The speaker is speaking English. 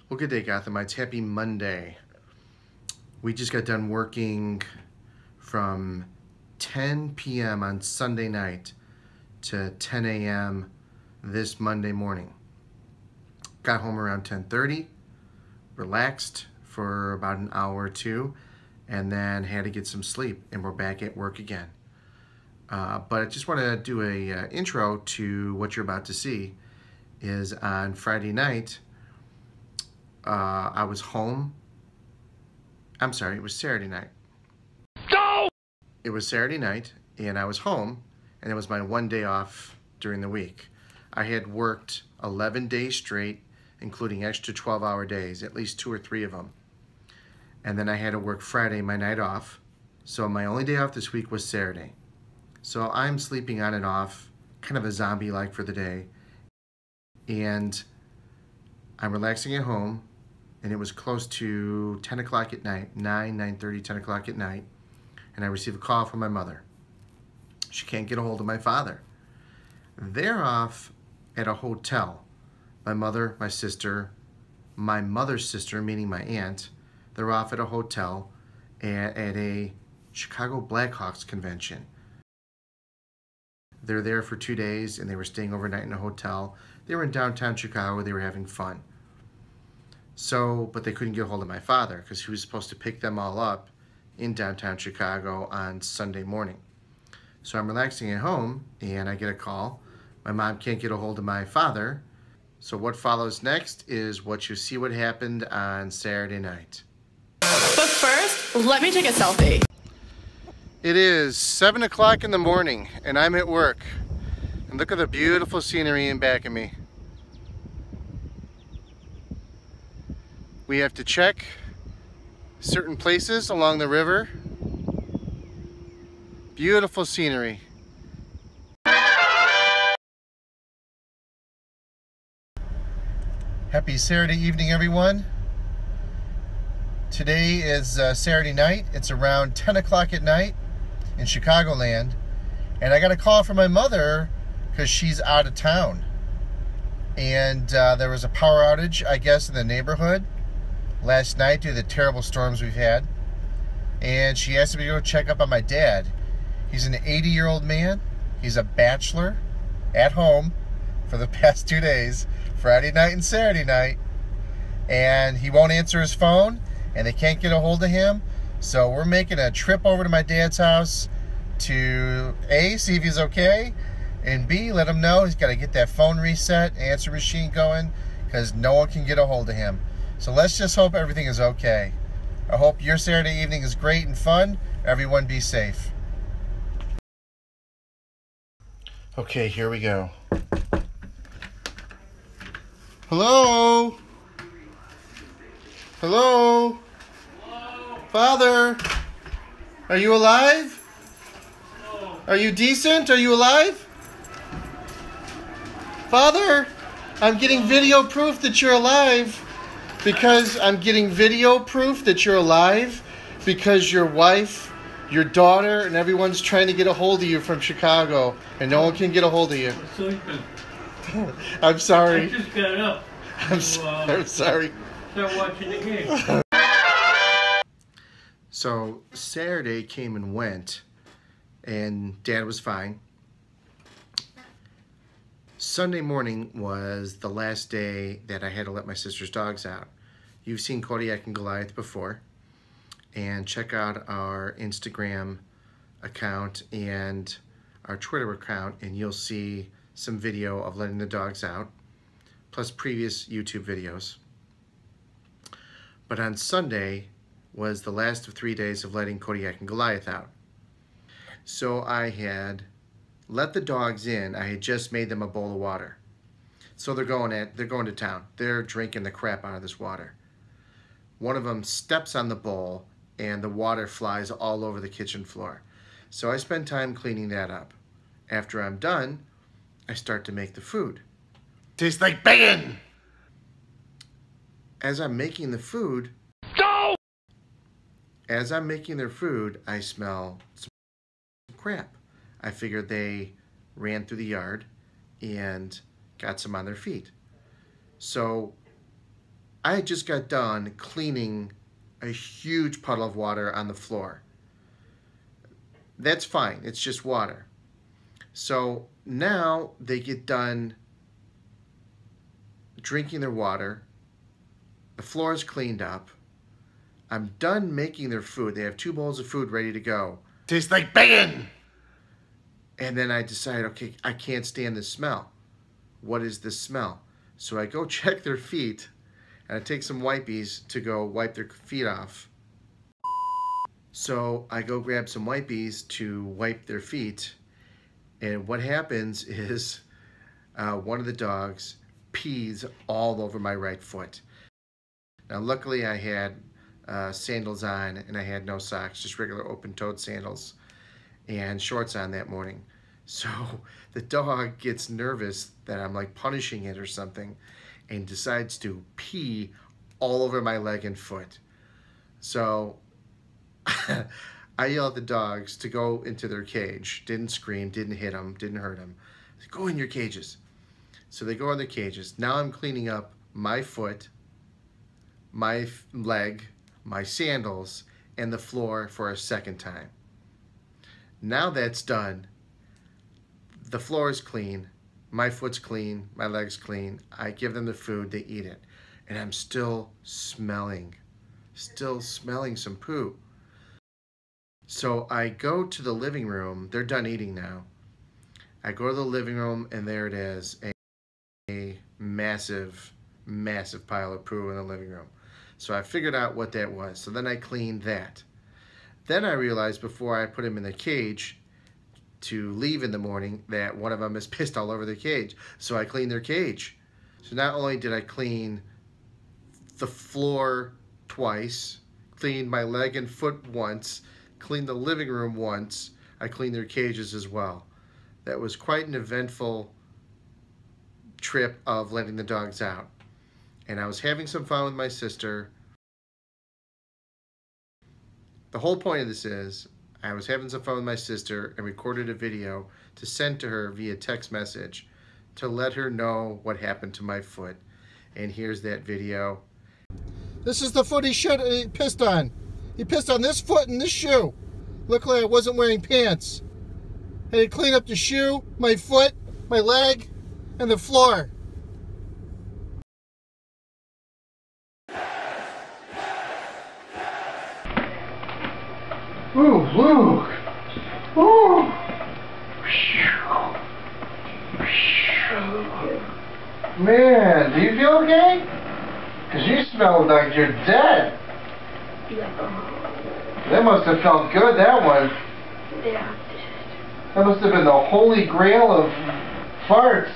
Well, good day, Gothamites. Happy Monday. We just got done working from 10 p.m. on Sunday night to 10 a.m. this Monday morning. Got home around 10:30, relaxed for about an hour or two, and then had to get some sleep, and we're back at work again. But I just want to do a intro to what you're about to see. Is on Friday night, I was home. I'm sorry, it was Saturday night. No! It was Saturday night, and I was home, and it was my one day off during the week. I had worked 11 days straight, including extra 12-hour days, at least 2 or 3 of them. And then I had to work Friday, my night off. So my only day off this week was Saturday. So I'm sleeping on and off, kind of a zombie-like for the day. And I'm relaxing at home, and it was close to 10 o'clock at night, 9:30, 10 o'clock at night, and I receive a call from my mother. She can't get a hold of my father. They're off at a hotel. My mother, my sister, my mother's sister, meaning my aunt, they're off at a hotel at a Chicago Blackhawks convention. They're there for 2 days, and they were staying overnight in a hotel. They were in downtown Chicago. They were having fun. So, but they couldn't get a hold of my father because he was supposed to pick them all up in downtown Chicago on Sunday morning. So I'm relaxing at home, and I get a call. My mom can't get a hold of my father. So what follows next is what you see what happened on Saturday night. But first, let me take a selfie. It is 7 o'clock in the morning, and I'm at work. And look at the beautiful scenery in back of me. We have to check certain places along the river. Beautiful scenery. Happy Saturday evening, everyone. Today is Saturday night. It's around 10 o'clock at night in Chicagoland, and I got a call from my mother because she's out of town, and there was a power outage, I guess, in the neighborhood last night due to the terrible storms we've had, and she asked me to go check up on my dad. He's an 80-year-old man. He's a bachelor at home for the past 2 days, Friday night and Saturday night, and he won't answer his phone, and they can't get a hold of him. So we're making a trip over to my dad's house to A, see if he's okay, and B, let him know he's got to get that phone reset, answer machine going, because no one can get a hold of him. So let's just hope everything is okay. I hope your Saturday evening is great and fun. Everyone be safe. Okay, here we go. Hello? Hello? Father, are you alive? No. Are you decent? Are you alive? Father, I'm getting video proof that you're alive because your wife, your daughter, and everyone's trying to get a hold of you from Chicago, and no one can get a hold of you. I'm sleeping. I'm sorry. I just got up. I'm sorry. Start watching the game. So Saturday came and went, and Dad was fine. Sunday morning was the last day that I had to let my sister's dogs out. You've seen Kodiak and Goliath before, and check out our Instagram account and our Twitter account, and you'll see some video of letting the dogs out, plus previous YouTube videos. But on Sunday was the last of 3 days of letting Kodiak and Goliath out. So I had let the dogs in. I had just made them a bowl of water. So they're going to town. They're drinking the crap out of this water. One of them steps on the bowl, and the water flies all over the kitchen floor. So I spend time cleaning that up. After I'm done, I start to make the food. Tastes like bacon! As I'm making the food, As I'm making their food, I smell some crap. I figured they ran through the yard and got some on their feet. So I just got done cleaning a huge puddle of water on the floor. That's fine, it's just water. So now they get done drinking their water, the floor is cleaned up, I'm done making their food. They have 2 bowls of food ready to go. Tastes like bacon! And then I decide, okay, I can't stand this smell. What is this smell? So I go check their feet, and I take some wipies to go wipe their feet off. So I go grab some wipies to wipe their feet, and what happens is one of the dogs pees all over my right foot. Now luckily I had sandals on, and I had no socks, just regular open-toed sandals and shorts on that morning. So the dog gets nervous that I'm like punishing it or something and decides to pee all over my leg and foot. So I yell at the dogs to go into their cage. Didn't scream, didn't hit them, didn't hurt them. Go in your cages. So they go in their cages. Now I'm cleaning up my foot, my leg, my sandals, and the floor for a second time. Now that's done, the floor is clean, my foot's clean, my leg's clean, I give them the food, they eat it, and I'm still smelling some poo. So I go to the living room, they're done eating now. I go to the living room and there it is, a massive, massive pile of poo in the living room. So I figured out what that was, so then I cleaned that. Then I realized before I put him in the cage to leave in the morning that one of them is pissed all over the cage. So I cleaned their cage. So not only did I clean the floor twice, cleaned my leg and foot once, cleaned the living room once, I cleaned their cages as well. That was quite an eventful trip of letting the dogs out. And I was having some fun with my sister. The whole point of this is, I was having some fun with my sister and recorded a video to send to her via text message to let her know what happened to my foot. And here's that video. This is the foot he pissed on. He pissed on this foot and this shoe. Luckily I wasn't wearing pants. I had to clean up the shoe, my foot, my leg, and the floor. Ooh, Luke! Ooh! Man, do you feel okay? Because you smell like you're dead. Yeah. That must have felt good, that one. Yeah. That must have been the holy grail of farts.